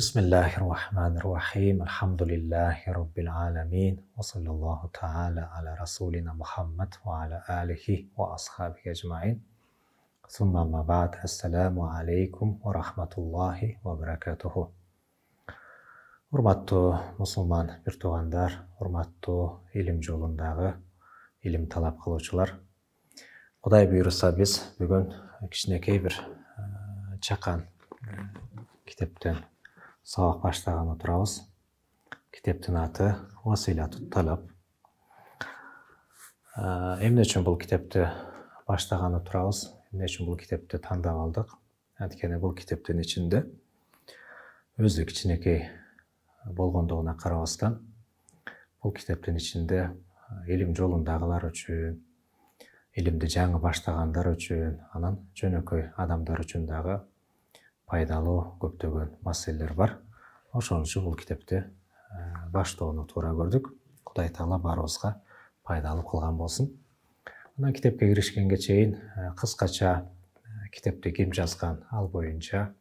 Bismillahirrahmanirrahim. Alhamdulillahi Rabbil alamin. Wa sallallahu ta'ala ala rasulina Muhammad wa ala alihi wa ashabihi ajma'in. Thumma ma ba'd. Assalamu alaikum wa rahmatullahi wa barakatuhu. Урматтуу мусулман бир туугандар, урматтуу илим жолундағы илим талап кылуучулар. Кудай буйруса биз бүгүн кичинекей бир чакан китептен сабак баштаганы турабыз. Китептин аты Василатут талап. Эмне үчүн бул китепти баштаганы турабыз? Эмне үчүн бул китепти тандап алдык? Анткени бул китептин ичинде өзү кичинекей болгондугуна карабастан, бул китептин ичинде илим жолундагылар үчүн, илимди жаңы баштагандар үчүн, анан жөнөкөй адамдар үчүн дагы пайдалуу көптөгөн маселелер бар. Ошон үчүн бул китепти баштоону туура көрдүк. Кудай таала баарыбызга пайдалуу кылган болсун. Анан китепке киришкенге чейин кыскача китепти ким жазган, ал боюнча,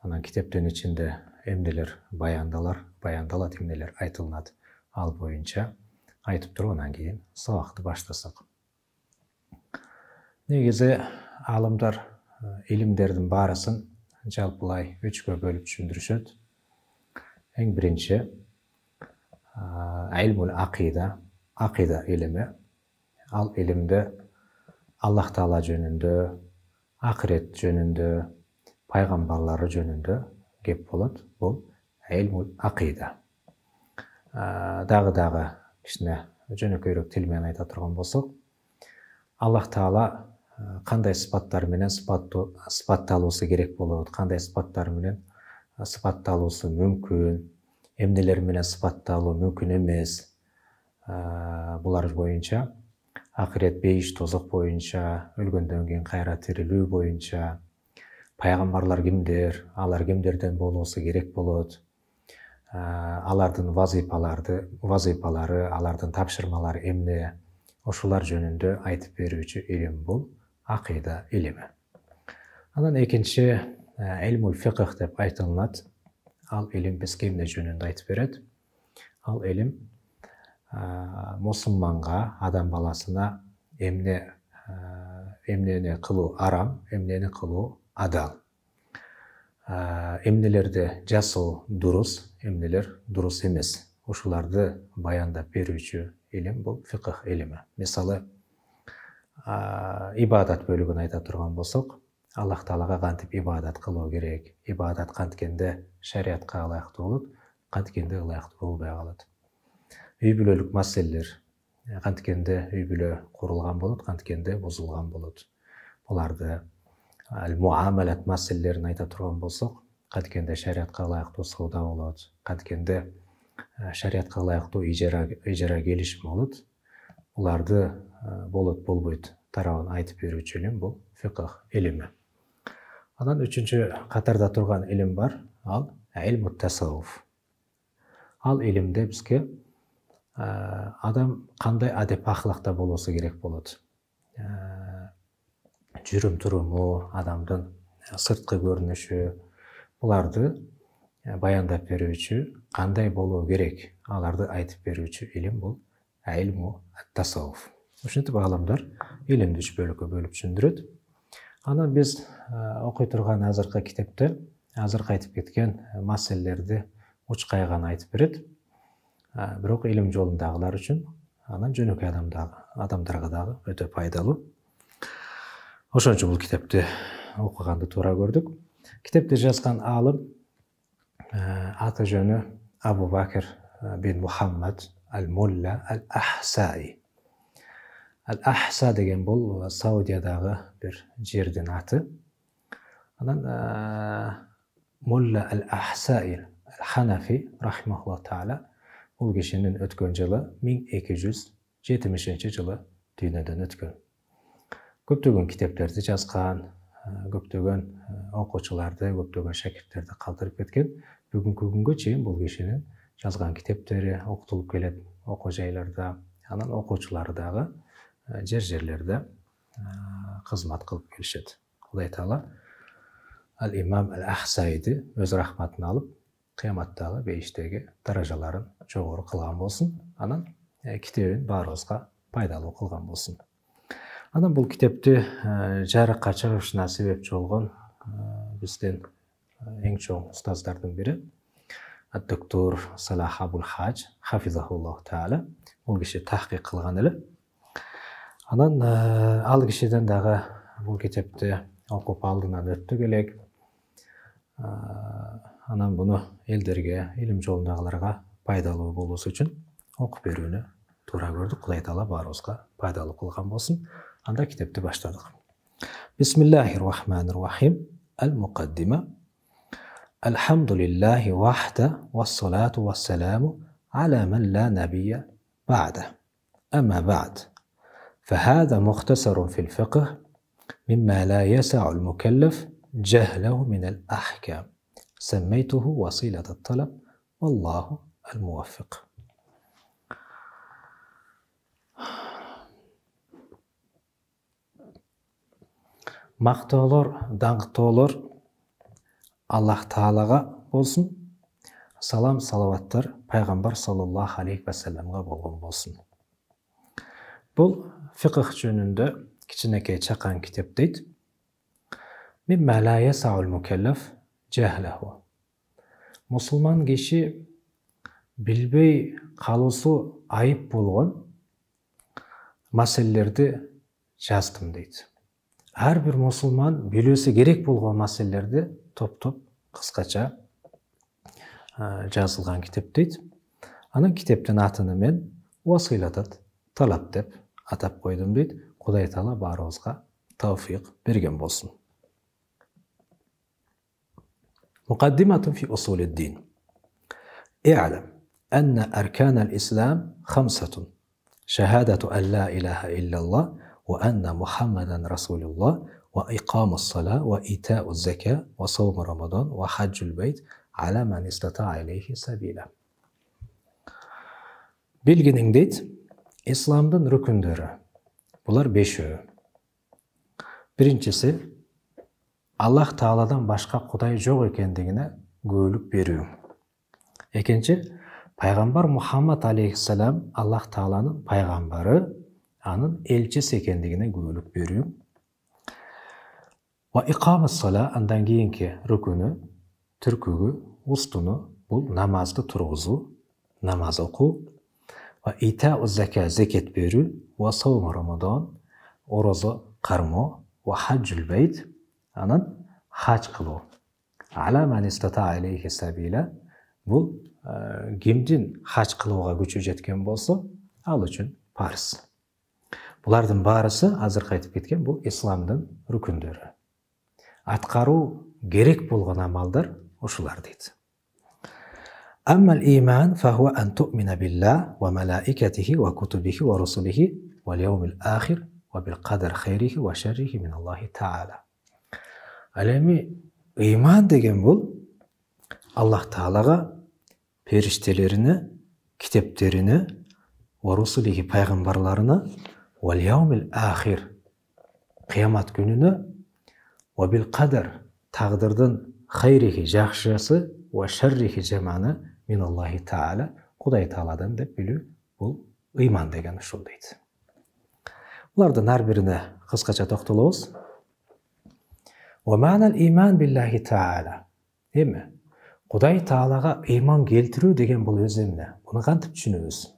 анан китептин ичинде эмнелер баяндалат, эмнелер айтылат, ал боюнча айтып туруп, анан кийин сабакты баштасак. Негизи алымдар илимдердин баарысын жалпылай үчкө бөлүп түшүндүрүшөт. Эң биринчи илмул акида, акида илими. Ал илимде Аллах Таала жөнүндө, акырет жөнүндө, пайгамбарлары жөнүндө кеп болот. Бул илмул акида. Дагы кичине жөнөкөйрөөк тил менен айта турган болсок, Аллах Таала кандай сыпаттар менен сыпатталуусу керек болот, кандай сыпаттар менен сыпатталуусу мүмкүн, эмнелер менен сыпатталуу мүмкүн эмес, булар боюнча, акырет, бейиш, тозок боюнча, өлгөндөн кийин кайра тирилүү боюнча, пайгамбарлар кимдер, алар кимдерден болуусу керек болот, алардын вазыйпалары, алардын тапшырмалары эмне, ошолар жөнүндө айтып берүүчү илим бул акида илими. Анан экинчи илмул фикх деп айтылат. Ал илим бизге эмне жөнүндө айтып берет? Ал илим мусулманга, адам баласына эмнени кылуу арам, эмнени кылуу адал, эмнелерди жасоо дурус, эмнелер дурус эмес, ушуларды баяндап берүүчү илим бул фикх илими. Мисалы, ибадат бөлүгүн айта турган болсок, Аллах Таалага кантип ибадат кылуу керек, ибадат канткенде шариатка ылайыктуу болот, канткенде ылайыктуу болбой калат. Үй бүлөлүк маселелер, канткенде үй бүлө курулган болот, канткенде бузулган болот. Буларды муамалат маселелерин айта турган болсок, канткенде шариатка ылайыктуу сауда болот, канткенде шариатка ылайыктуу ижара келишим болот. Буларды болот болбойт тарабын айтып берүүчү илим бул фикх илими. Анан үчүнчү катарда турган илим бар, ал илмут тасаввуф. Ал илимде бизге адам кандай адеп ахлакта болуусу керек болот. Жүрүм туруму, адамдын сырткы көрүнүшү, буларды баяндап берүүчү, кандай болуу керек, аларды айтып берүүчү илим бул илму тасаввуф. Ушинтип аламдар илимди үч бөлүккө бөлүп түшүндүрөт. Анан биз окуй турган азыркы китепте азыркы айтып кеткен маселелерди учкайган айтып берет. Бирок илим жолундагылар үчүн, анан жөнөкөй адамдарга дагы өтө пайдалуу. Ошон үчүн бул китепти окуганды туура көрдүк. Китепти жазган аалым аты жөнү Абу Бакр бин Мухаммад ал-Мулла ал-Ахсаи. Ал-Ахса деген бул Саудиядагы бир жердин аты. Анан Мулла ал-Ахсаи al-Ханафи рахимахуллаху таала бул кишинин өткөн жылы 1270 жылы дүйнөдөн өткөн. Көптөгөн китептерди жазган, көптөгөн окуучуларды, көптөгөн шакирттерди калтырып кеткен. Бүгүнкү күнгө чейин бул кишинин жазган китептери окутулуп келет окуу жайларда, анан окуучулары дагы жерлерде кызмат кылып келишет. Кудай таала ал-Имам ал-Ахсаиди өз рахматына алып, кыяматтагы бейиштеги даражаларын жогору кылган болсун. Анан китебин баарыбызга пайдалуу кылган болсун. Анан бул китепти жарыкка чыгышына себепчи болгон биздин эң чоң устаздардын бири доктор Салах Абул Хадж хафизахуллаху таала. Бул киши тахкик кылган эле. Анан ал кишиден дагы бул китепти окуп алдынан өттүк элек. Анан буну элдерге, илим жолундагыларга пайдалуу болуусу үчүн окуп берүүнү туура көрдүк. Кудай таала баарыбызга пайдалуу кылган болсун. Анда китепти баштадык. Бисмиллахир-рахманир-рахим. Ал-муқаддима. Алхамдулиллахи вахда вассалату вассаламу аля ман ла набия ба'да. Амма ба'д. فهذا مختصر في الفقه مما لا يسع المكلف جهله من الأحكام سميته وسيلة الطلب والله الموفق. Мактоолор, даңктоолор Аллах Таалага болсун. Салам, салаваттар пайгамбар саллаллаху алейхи ва салламга болгон болсун. Бул фикх жөнүндө кичинекей чакан китеп дейт. Мимма ла ясаул мукаллаф жахлаху. Мусулман киши билбей калуусу айып болгон маселелерди жаздым дейт. Ар бир мусулман билүүсү керек болгон маселелерди топтоп кыскача жазылган китеп дейт. Анын китептин атын мен Василатат талап деп атап койдум дейт. Кудай таала баарыбызга тавфик берген болсун. مقدمة في أصول الدين. اعلم أن أركان الإسلام 5: شهادة أن لا إله إلا الله وأن محمدا رسول الله وإقام الصلاة وإيتاء الزكاة وصوم رمضان وحج البيت على من استطاع إليه سبيلا. Bilginin deyt, İslam'dın rükündörü. Bular 5'ü. Birincisi, Allah Taala'dan başka Kuday yok ekendigine göğülük berүү. Ekinci, Peygamber Muhammed Aleyhisselam Allah Taala'nın paygambары, anın elçisi ekendigine göğülük berүү. Ve ikamet sala andan keyinki rükünü, türkügü, ustunu, bul namazdı turguzu, namaz oku. Ve ita'u zeka zeket berүү. Ve savm Ramadan, orozu karmo. Ve haccül beyt, anın hac kıluu. Ala men istata ileyhi sabila. Bul kimdin hac kılıuga gücü jetken bolsa, al üçün parız. Bulardın barысы azır kaytıp ketken bu İslam'dın rükündörü. Atkaruu gerek bolgan amallar uşular deydi. Ammal iman fahuwa an tu'mina billah ve melaiketihi ve kutubihi ve rusulihi ve yevmil ahir ve bil qadar khayrihi ve şerrihi min Allahi Teala. Alemi iman degen bul Allah Teala'ga periştelerini, kitaplerini ve rusulihi peygamberlerini ve yevmil ahir kıyamet gününü ve bil qadar taqdirdin khayrihi жақшысы ve şerrihi cemanı min Allahi Teala Kuday Taala'dan dep bilүү bul iman degen uşul deydi. Bulardan her birine kıskaça toktolubuz. Ve ma'nal iman billahi Teala. Değil mi? Kuday Taala'ga iman keltirүү degen bul öz emne. Bunu kantip düşünübüz.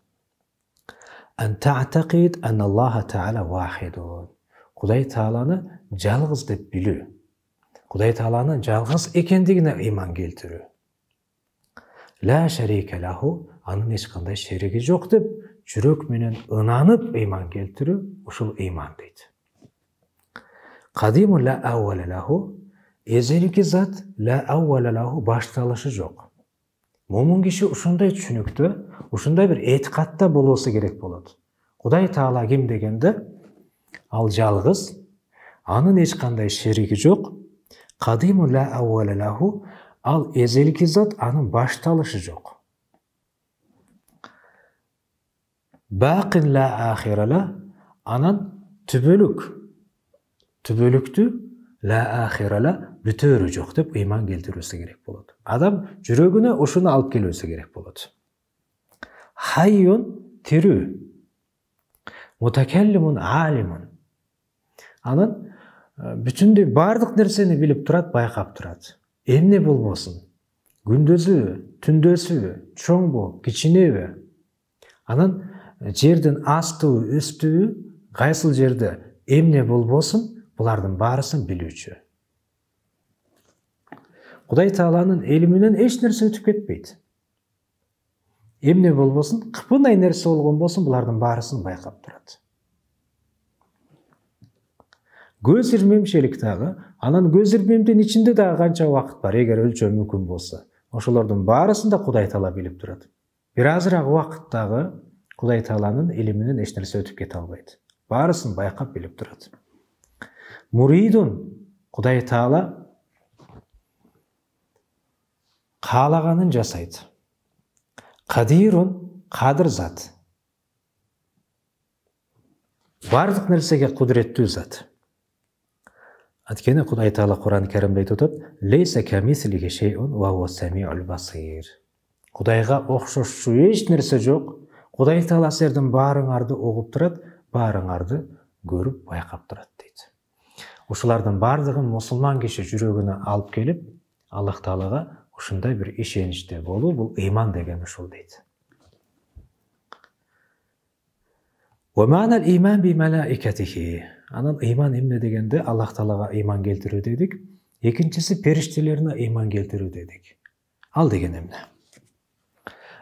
En ta'taqid en Allah Teala vahidun. Kuday Taala'nı жалгыз dep bilүү. Kuday Taala'nın жалгыз ekendigine iman keltirүү. La şerike lahu, anın hiç kanday şeriki yok dep жүрөк менен ынанып iman keltirүү uşul iman deydi. Kadimun la avvale lahu, ezeliki zat la avvale lahu baştalışı yok. Mumun kişi uşunday düşünüktü, uşunday bir etikatta bolusu gerek boladı. Kuday Taala kim degende, al жалгыз, anın hiç kanday şeriki yok. Kadimun la avvale lahu, al ezeliki zat anın baştalışı yok. Baqin la ahirala, anan tübölük. Tübölüktü, la ахирала бүтөрү жок деп ыйман келтирүүсү керек болот. Адам жүрөгүнө ушуну алып келүүсү керек болот. Хайюн тирүү, мутакаллимун алимун. Анан бүтүндөй бардык нерсени билип турат, байкап турат. Эмне болбосун? Күндөзүбү, түндөсүбү, чоңбу, кичинеби? Анан жердин астыбы, үстүбү, кайсыл жерде эмне болбосун, булардын баарысын билүүчү. Кудай Тааланын илиминен эч нерсе өтүп кетпейт. Эмне болбосун, кыпынай нерсе болгон болсун, булардын баарысын байкап турат. Көз ирмемчилик дагы, анан көз ирмемдин ичинде дагы канча убакыт бар, эгер өлчөө мүмкүн болсо. Ошолордун баарысын да Кудай Таала билип турат. Бир азыраак убакыттагы Кудай Тааланын илиминен эч нерсе өтүп кете албайт. Баарысын байкап билип турат. Муридун, Кудай Таала каалаганын жасайт. Кадирун, кадыр зат. Бардык нерсеге кудуреттүү зат. Анткени Кудай Таала Кур'ан-ы Каримде айтып атат: "Лейса камислихи шейун ва хуа самиул басир." Кудайга окшошчу эч нерсе жок. Кудай Таала силердин баарыңарды угуп турат, баарыңарды көрүп, байкап турат дейт. Ушулардын бардыгын мусулман киши жүрөгүнө алып келип, Аллах Таалага ушундай бир ишеничте болуу, бул ыйман деген ушул дейт. Ва ма'нал иман би малаикатихи. Анан ыйман эмне дегенде, Аллах Таалага ыйман келтирүү дедик. Экинчиси периштелерине ыйман келтирүү дедик. Ал деген эмне?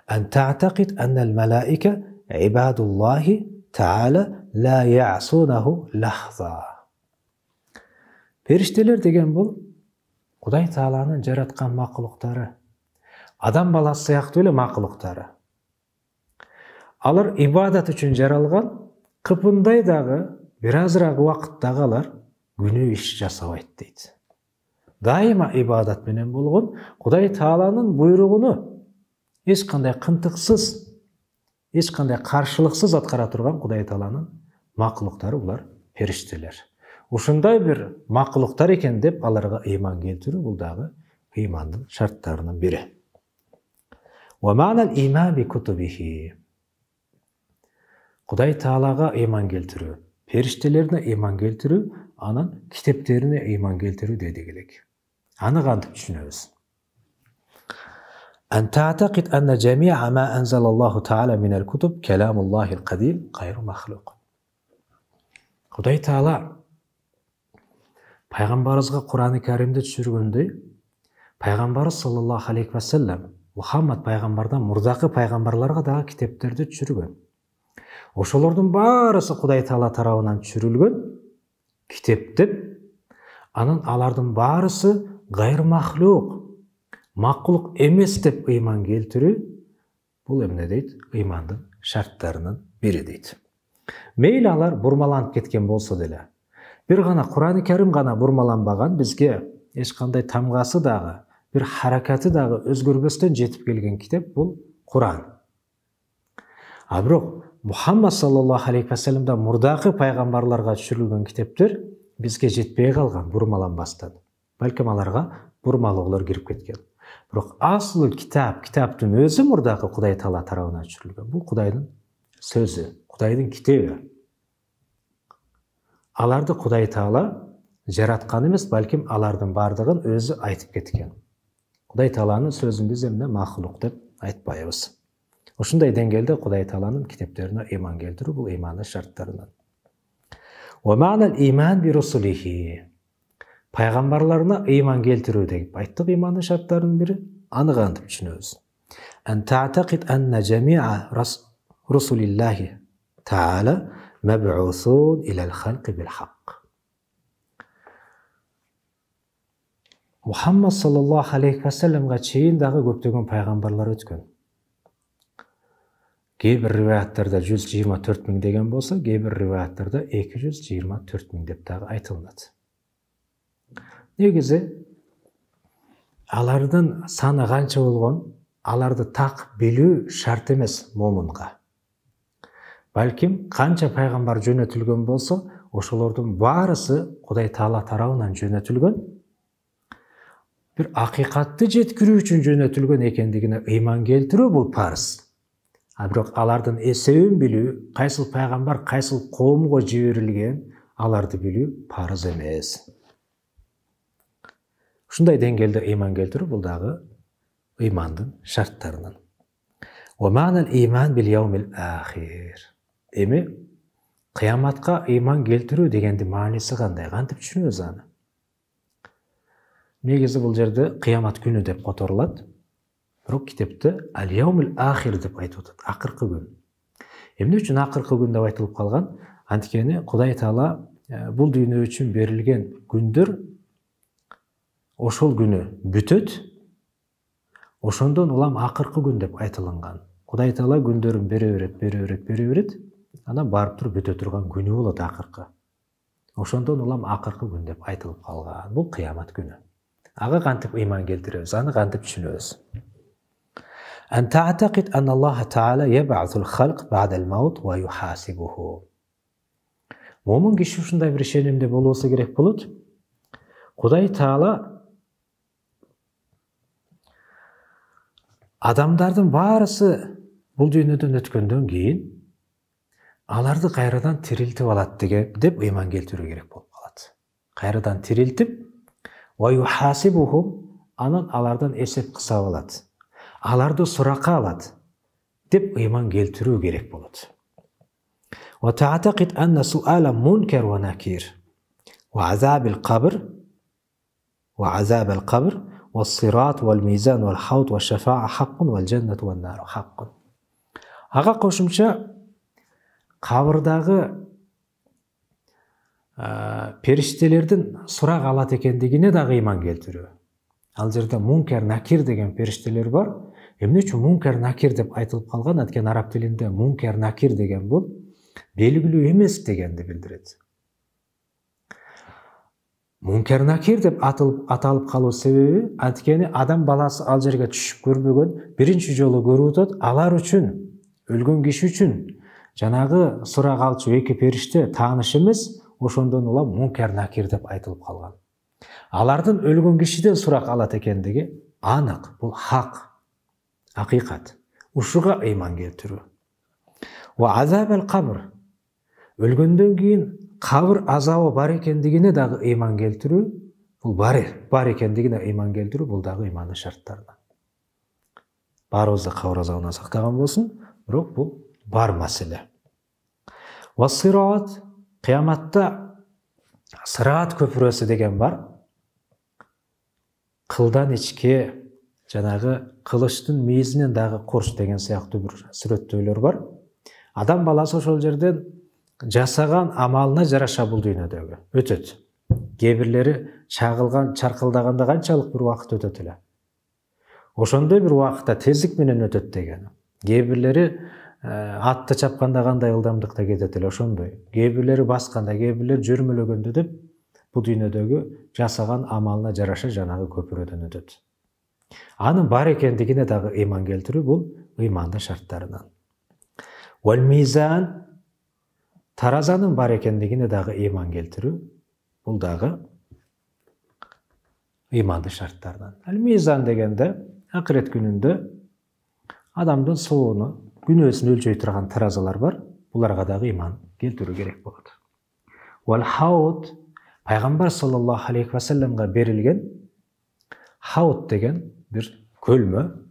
Ан та'тaqid annal malaika ibadullohi ta'ala la ya'sunahу lahza. Периштелер деген бул Кудай Тааланын жараткан макулуктары. Адам баласы сыяктуу эле макулуктары. Алар ибадат үчүн жаралган, кыпындай дагы бир азыраак убакыттагы алар күнөө иш жасабайт дейт. Дайыма ибадат менен болгон, Кудай Тааланын буйругуну эч кандай кынтыксыз, эч кандай каршылыксыз аткара турган Кудай Тааланын макулуктары булар периштелер. Ушундай бир макулуктар экен деп аларга ыйман келтирүү, бул дагы ыймандын шарттарынын бири. Ва ма'нал иман би кутубихи. Кудай Таалага ыйман келтирүү, периштелерине ыйман келтирүү, анан китептерине ыйман келтирүү дедик элек. Аны кантип түшүнөбүз? Ан та'тaqid anna jami'a ma anzalallahu ta'ala min al-kutub kalamullohi al-qadim ghayru makhluq. Кудай Таала пайгамбарыбызга Кур'ан-ы Каримде түшүргөндөй, пайгамбарыбыз саллаллаху алейхи ва саллям Мухаммад пайгамбардан мурдакы пайгамбарларга дагы китептерди түшүргөн. Ошолордун баарысы Кудай Таала тарабынан түшүрүлгөн китеп деп, анан алардын баарысы гайр махлук, макулук эмес деп ыйман келтирүү, бул эмне дейт? Ыймандын шарттарынын бири дейт. Мейли алар бурмаланып кеткен болсо деле, бир гана Кур'ан-ы Карим гана бурмаланбаган, бизге эч кандай тамгасы дагы, бир харакаты дагы өзгөрбөстөн жетип келген китеп бул Кур'ан. А бирок Мухаммад саллаллаху алейхи ва салламдан мурдакы пайгамбарларга түшүрүлгөн китептер бизге жетпей калган бурмаланбастан. Балким аларга бурмалуулар кирип кеткен. Бирок асыл китаптын өзү мурдакы Кудай Таала тарабынан түшүрүлгөн. Бул Кудайдын сөзү, Кудайдын китеби. Аларды Кудай Таала жараткан эмес, балким алардын бардыгын өзү айтып кеткен. Кудай Тааланын сөзүн биз эмне махлук деп айтпайбыз. Ушундай деңгээлде Кудай Тааланын китептерине ыйман келтирүү бул ыймандын шарттарынан. Ва ма'нал иман би русулихи. Пайгамбарларына ыйман келтирүү деп айттык, ыймандын шарттарынын бири. Аны кантип түшүнөбүз? Ан та'тaqid anna jami'a rusulillahi ta'ala mab'uthun ila al-khalqi bil haqq. Мухаммад саллаллаху алейхи ва салламга чейин дагы көптөгөн пайгамбарлар өткөн. Кейбір риваяттарда 124 миң деген болса, кейбір риваяттарда 224 миң деп тағы айтылады. Негізі, алардын саны қанша болған, аларды так билүү шарт емес момунга. Балким қанша пайгамбар жөнөтүлгөн болса, ошолордун баарысы Кудай Таала тарабынан жөнөтүлгөн, бир акыйкатты жеткирүү үчүн жөнөтүлгөн экендигине ыйман келтирүү бул парыз. А бирок алардын эсебин билүү, кайсыл пайгамбар кайсыл коомго жиберилген, аларды билүү парыз эмес. Ушундай деңгээлде ыйман келтирүү бул дагы ыймандын шарттарынан. Ва ма'нал иман бил яумил ахир. Эми кыяматка ыйман келтирүү дегендин мааниси кандай? Кантип түшүнөбүз аны? Негизи бул жерде кыямат күнү деп которулат. Бирок китепте ал яумил ахир деп айтып атат, акыркы күн. Эмне үчүн акыркы күн деп айтылып калган? Анткени Кудай Таала бул дүйнө үчүн берилген күндөр ошол күнү бүтөт. Ошондон улам акыркы күн деп айтылган. Кудай Таала күндөрүн бере берет, анан барып туруп бүтө турган күнү болот акыркы. Ошондон улам акыркы күн деп айтылып калган. Бул кыямат күнү. Ага кантип ыйман келтиребиз, аны кантип түшүнөбүз? أن تعتقد أن الله تعالى يبعث الخلق بعد الموت ويحاسبه. Момун киши ушундай бир ишенимде болбосо керек болот. Кудай Таала адамдардын баарысы бул дүйнөдөн өткөндөн кийин аларды кайрадан тирилтип алат деп ыйман келтирүү керек болуп калат. Кайрадан тирилтип, ва юхасибухум, анан алардан эсеп кысап алат. Аларды суракка алат деп ыйман келтирүү керек болот. Ва та'тaqid anna su'ala munkar wa nakir wa 'azab al-qabr was-sirat wal-mizan wal-hawd wash-shafa'a haqqun wal-jannatu wan-nar haqqun. Ага кошумча кабырдагы периштелердин сурак алат экендигине дагы ыйман келтирүү. Ал жерде мункар накир деген периштелер бар. Эмне үчүн мункар накир деп айтылып калган? Анткени араб тилинде мункар накир деген бул белгилүү эмес дегенди билдирет. Мункар накир деп аталып калуу себеби анткени адам баласы ал жерге түшүп көрбөгөн, биринчи жолу көрүп атат. Алар үчүн, өлгөн киши үчүн жанагы сурак алчу эки периште тааныш эмес, ошондон улам мункар накир деп айтылып калган. Алардын өлгөн кишиден сурак алат экендиги анык, бул хак, акыйкат. Ушуга ыйман келтирүү. Ва азаб ал-кабр, өлгөндөн кийин кабыр азабы бар экендигине дагы ыйман келтирүү, бул бар экендигине ыйман келтирүү, бул дагы ыймандын шарттарынан. Баарыбызды кабыр азабынан сактаган болсун, бирок бул бар маселе. Ва сират, кыяматта сират көпүрөсү деген бар. Кылдан ичке, жанагы кылычтын мээзинен дагы корж деген сыяктуу бир сүрөттөөлөр бар. Адам баласы ошол жерден жасаган амалына жараша бул дүйнөдөгү өтөт. Кээ бирлери чагылган, чаркылдаганда канчалык бир убакыт өтөт эле. Ошондой бир убакытта тездик менен өтөт деген. Кээ бирлери атты чапканда кандай ылдамдыкта кетет эле, ошондой. Кээ бирлери басканда, кээ бирлери жөрмөлөгөндө деп бул дүйнөдөгү жасаган амалына жараша жанагы көпүрөдөн өтөт. Анын бар экендигине дагы ыйман келтирүү, бул ыймандын шарттарынан. Вал мизан, таразанын бар экендигине дагы ыйман келтирүү, бул дагы ыймандын шарттарынан. Ал мизан дегенде акырет күнүндө адамдын соону, күнөөсүн өлчөй турган таразалар бар. Буларга дагы ыйман келтирүү керек болот. Вал хауд, пайгамбар саллаллаху алейхи ва салламга берилген хауд деген бир көлмө.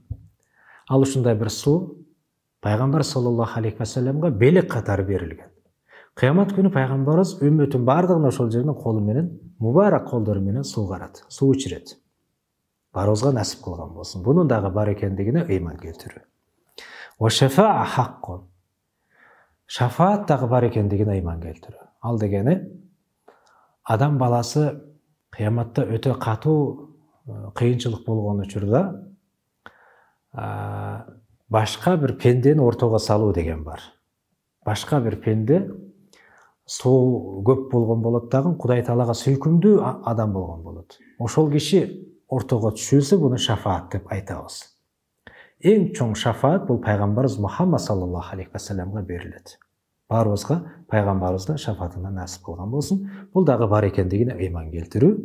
Ал ушундай бир суу пайгамбар саллаллаху алейхи ва салламга белек катары берилген. Кыямат күнү пайгамбарыбыз үммөтүн бардыгына ошол жерден колу менен, мубарак колдору менен суу карат, суу ичирет. Баарыбызга насип кылган болсун. Бунун дагы бар экендигине ыйман келтирүү. Ва шафаа хаккун. Шафаат дагы бар экендигине ыйман келтирүү. Ал дегени адам баласы кыяматта өтө катуу кыйынчылык болгон учурда башка бир пендени ортого салуу деген бар. Башка бир пенде суу көп болгон болот дагы, Кудай Таалага сүйкүмдүү адам болгон болот. Ошол киши ортого түшүлсө, буну шафаат деп айтабыз. Эң чоң шафаат бул пайгамбарыбыз Мухаммад саллаллаху алейхи ва салламга берилет. Барыбызга пайгамбарыбыздын шафаатынан насип кылган болсун. Бул дагы бар экендигине ыйман келтирүү.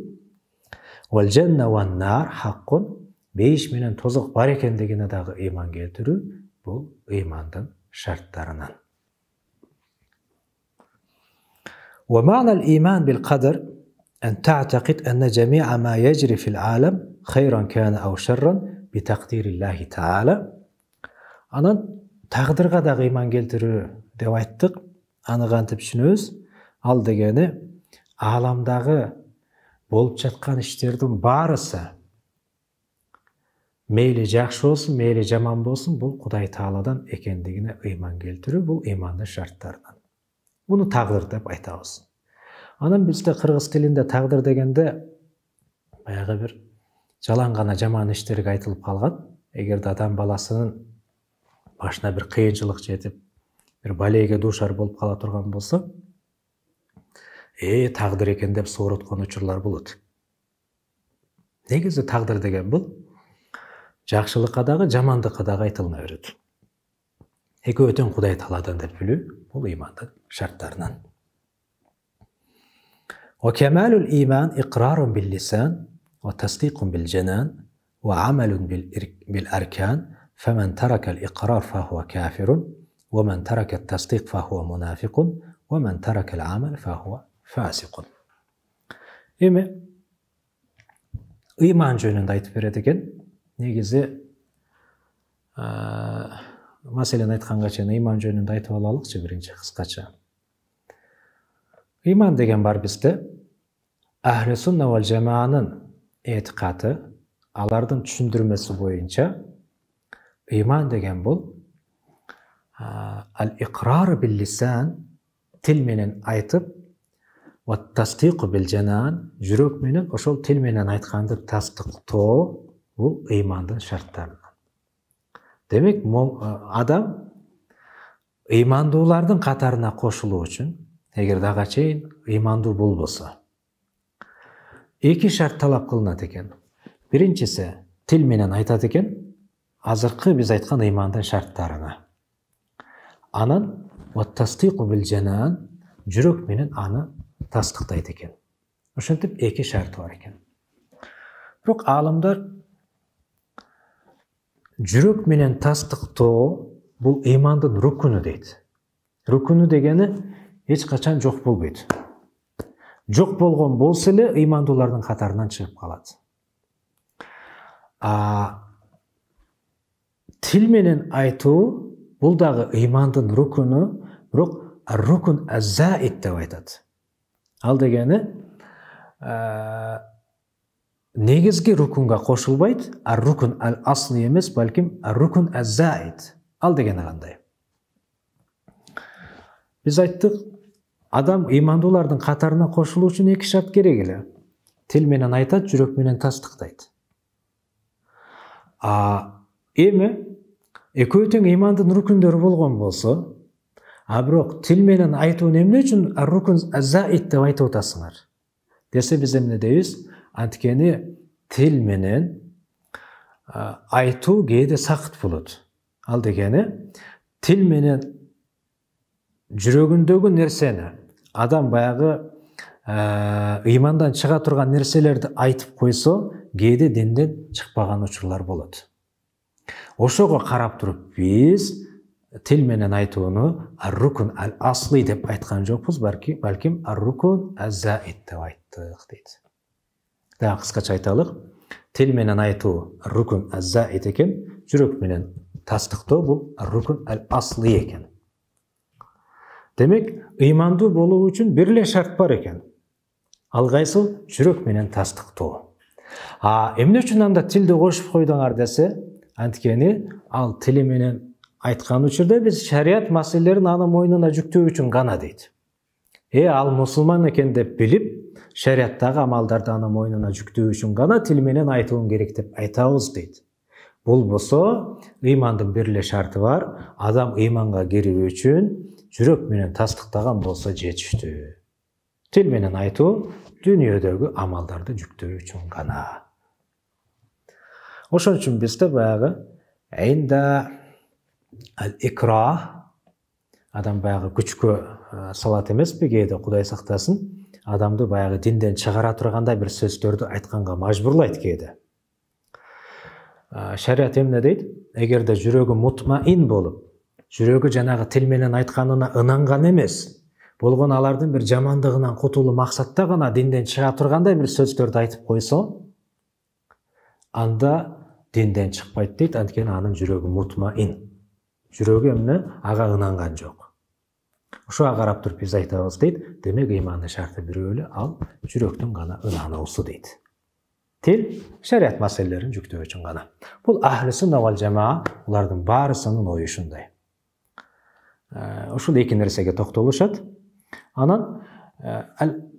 Вал жанна ван нар хаккун, бейиш менен тозок бар экендигине дагы ыйман келтирүү. Бул ыймандын шарттарынан. ومعنى الإيمان بالقدر أن تعتقد أن جميع ما يجري في العالم خيرا كان أو شرا بتقدير الله تعالى. Анан тагдырга да ыйман келтирүү деп айттык. Аны кантип түшүнөбүз? Ал дегени ааламдагы болуп жаткан иштердин баарысы мейли жакшы болсун, мейли жаман болсун, бул Кудай Тааладан экендигине ыйман келтирүү, бул ыймандын шарттарынан. Буну тагдыр деп айтабыз. Анан бизде кыргыз тилинде тагдыр дегенде баягы бир жалаң гана жаман иштерге айтылып калган. Эгерде адам баласынын башына бир кыйынчылык жетип, бир балейге дуушар болуп кала турган болсо, тагдыр экен деп сооруткон учурлар болот. Негизи тагдыр деген бул жакшылыкка дагы, жамандыкка дагы айтылына берет. Экөө тең Кудай Тааладан деп билүү, бул ыймандын шарттарынан. وكمال الإيمان إقرار باللسان وتصديق بالجنان وعمل بالأركان فمن ترك الإقرار فهو كافر ومن ترك التصديق فهو منافق ومن ترك العمل فهو فاسق. Эми ыйман жөнүндө айтып берет экен. Негизи маселени айтканга чейин ыйман жөнүндө айтып алалыкчы биринчи кыскача. Ыйман деген бар бизде. Ахли сунна вал жамаанын этикаты, алардын түшүндүрмөсү боюнча ыйман деген бул ал-иqrar bil-lisan, тил менен айтып, ва тасдиq bil-janan, жүрөк менен ошол тил менен айтканды тастыктоо, бул ыймандын шарттарынан. Демек, адам ыймандуулардын катарына кошулуу үчүн, эгер дагы чейин ыймандуу болбосо, эки шарт талап кылынат экен. Биринчиси тил менен айтат экен, азыркы биз айткан ыймандын шарттарына. Анан ва тасдиq bil-janan, жүрөк менен аны тастыктайт экен. Ошентип эки шарты бар экен. Бирок аалымдар жүрөк менен тастыктоо бул ыймандын рукуну дейт. Рукуну дегени эч качан жок болбойт. Жок болгон болсо эле ыймандуулардын катарынан чыгып калат. Тил менен айтуу бул дагы ыймандын рукуну, бирок рукун аз-заид деп айтат. Ал дегени негизги рукунга кошулбайт, рукун ал-асли эмес, балким рукун аз-заид. Ал дегени кандай? Биз айттык, адам ыймандуулардын катарына кошулуу үчүн эки шарт керек эле. Тил менен айтат, жүрөк менен тастыктайт. Эми экөө тең ыймандын рукундөрү болгон болсо, бирок тил менен айтуу эмне үчүн рукун аз-заид деп айтып атасыңар? Десе биз эмне дейбиз? Анткени тил менен айтуу кээде сакыт болот. Ал дегени тил менен жүрөгүндөгү нерсени адам баягы ыймандан чыга турган нерселерди айтып койсо, кээде динден чыкпаган учурлар болот. Ошого карап туруп биз тил менен айтууну рукун ал-асли деп айткан жокпуз, балким рукун аз-заид деп айттык дейт. Дагы кыскача айталык, тил менен айтуу рукун аз-заид экен, жүрөк менен тастыктоо бул рукун ал-асли экен. Демек, ыймандуу болуу үчүн бир эле шарт бар экен. Ал кайсыл? Жүрөк менен тастыктоо. Эмне үчүн анда тилди кошуп койдуңар десе, анткени ал тили менен айткан учурда биз шарият маселелерин аны мойнуна жүктөө үчүн гана дейт. Ал мусулман экен деп билип, шариаттагы амалдарды аны мойнуна жүктөө үчүн гана тил менен айтуун керек деп айтабыз дейт. Болбосо, ыймандын бир эле шарты бар. Адам ыйманга кирүү үчүн жүрөк менен тастыктаган болсо жетиштүү. Тил менен айтуу дүйнөдөгү амалдарды жүктөө үчүн гана. Ошон үчүн бизде баягы инда al-ikrah адам баягы күчкө салат эмеспи, кээде Кудай сактасын, адамды баягы динден чыгара тургандай бир сөздөрдү айтканга мажбурлайт кээде. Шариат эмне дейт? Эгерде жүрөгү мутмаин болуп, жүрөгү жанагы тил менен айтканына ынанган эмес, болгон алардын бир жамандыгынан кутулуу максатта гана динден чыга тургандай бир сөздөрдү айтып койсо, анда динден чыкпайт дейт, анткени анын жүрөгү мутмаин. Жүрөгү эмне? Ага ынанган жок. Ошого карап туруп биз айтабыз дейт, демек ыймандын шарты бирөө эле, ал жүрөктүн гана ынануусу дейт. Тил шариат маселелерин жүктөө үчүн гана. Бул ахли сунна вал жамаа, улардын баарысынын ою ушундай. Ушул эки нерсеге токтолушат. Анан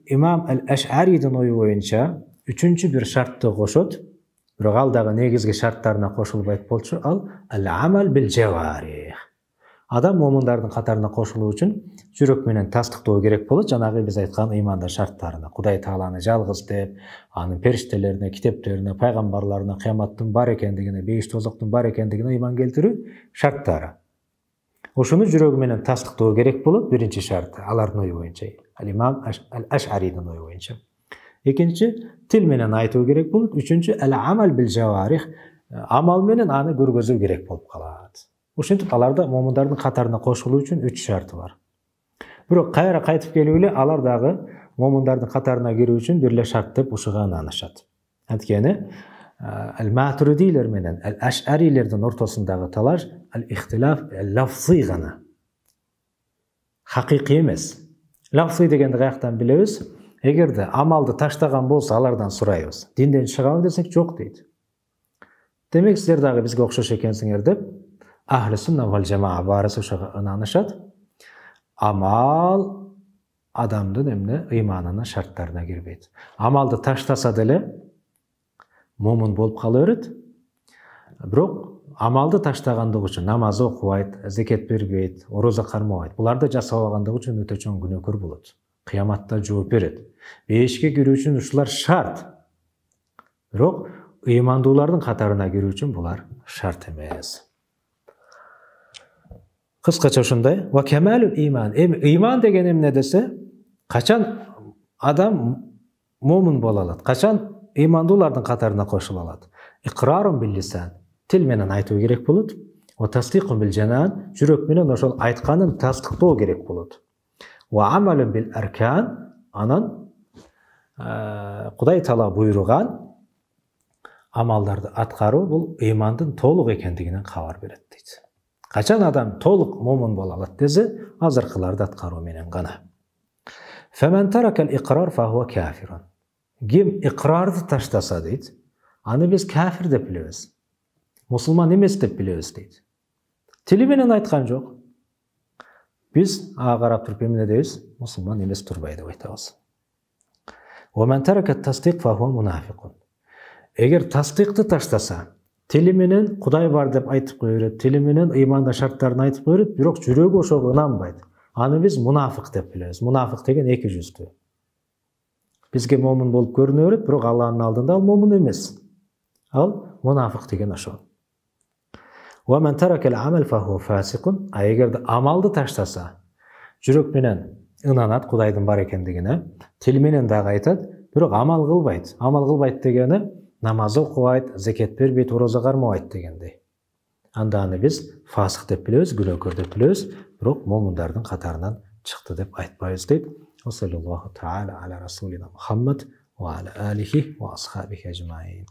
имам ал-Аш'аридин ою боюнча үчүнчү бир шартты кошот. Бирок ал дагы негизги шарттарына кошулбайт болчу, ал ал-амал бил жаварих. Адам момундардын катарына кошулуу үчүн жүрөк менен тастыктоо керек болот, жанагы биз айткан ыймандын шарттарына. Кудай тааланы жалгыз деп, анын периштелерине, китептерине, пайгамбарларына, кыяматтын бар экендигине, бейиш тозоктун бар экендигине ыйман келтирүү шарттары. Ошону жүрөгү менен тастыктоо керек болот, биринчи шарты, алардын ою боюнча, ал-имам ал-Аш'аридин ою боюнча. Экинчи, тил менен айтуу керек болот. Үчүнчү, ал-амал бил жаварих, амал менен аны көргөзүү керек болуп калат. Ушинтип аларда момундардын катарына кошулуу үчүн 3 шарты бар. Бирок кайра кайтып келип эле алар дагы момундардын катарына кирүү үчүн бир эле шарт деп ушуга ынанышат. Анткени ал-Матуридилер менен ал-Аш'арилердин ортосундагы талаш ал-ихтилаф лафзый гана. Хакыйкый эмес. Лафзый дегенди каяктан билебиз? Эгерде амалды таштаган болсо, алардан сурайбыз. Динден чыгабы десек, жок дейт. Демек силер дагы бизге окшош экенсиңер деп, ахли сунна вал жамаа баарысы ошого ынанышат. Амал адамдын эмне ыйманынын шарттарына кирбейт. Амалды таштаса деле момун болуп кала берет. Бирок амалды таштагандыгы үчүн намаз окубайт, зекет бербейт, ороза кармабайт. Буларды жасабагандыгы үчүн өтө чоң күнөөкөр болот. Кыяматта жооп берет. Бейишке кирүү үчүн ушулар шарт. Бирок ыймандуулардын катарына кирүү үчүн булар шарт эмес. Кыскача ушундай. Ва камалул иман. Ыйман деген эмне десе, качан адам момун боло алат? Качан ыймандуулардын катарына кошула алат? Иqrarun бил лисан. Тил менен айтуу керек болот. Ва тасдиqun бил жанан. Жүрөк менен ошол айтканын тастыктоо керек болот. Ва амалун бил аркан. Анан Кудай таала буйруган амалдарды аткаруу бул ыймандын толук экендигинен кабар берет дейт. Качан адам толук момун боло алат десе, азыркыларды аткаруу менен гана. Фаман таракал иqrar фахуа кафирун. Ким иqrарды таштаса дейт, аны биз кафир деп билебиз. Мусулман эмес деп билебиз дейт. Тили менен айткан жок. Биз ага карап туруп эмне дейбиз? Мусулман эмес турбай деп айтабыз. Ва ман тарака тасдиқ фахуа мунафиқун. Эгер тасдиқты таштаса, тили менен Кудай бар деп айтып кое берет, тили менен ыймандын шарттарын айтып кое берет, бирок жүрөгү ошого ынанбайт. Аны биз мунафик деп билебиз. Мунафик деген эки жүздүү. Бизге момун болуп көрүнө берет, бирок Алланын алдында ал момун эмес. Ал мунафик деген ошол. Ва ман тарака ал-амал фахуа фасиқун. Эгерде амалды таштаса, жүрөк менен ынанат Кудайдын бар экендигине, тил менен дагы айтат, бирок амал кылбайт. Амал кылбайт дегени намаз окубайт, зекет бербейт, ороза кармабайт дегендей. Анда аны биз фасык деп билебиз, күнөөкөр деп билебиз, бирок момундардын катарынан чыкты деп айтпайбыз дейт. Саллаллаху таала аля расулина Мухаммад ва аля алихи ва асхабихи ажмаин.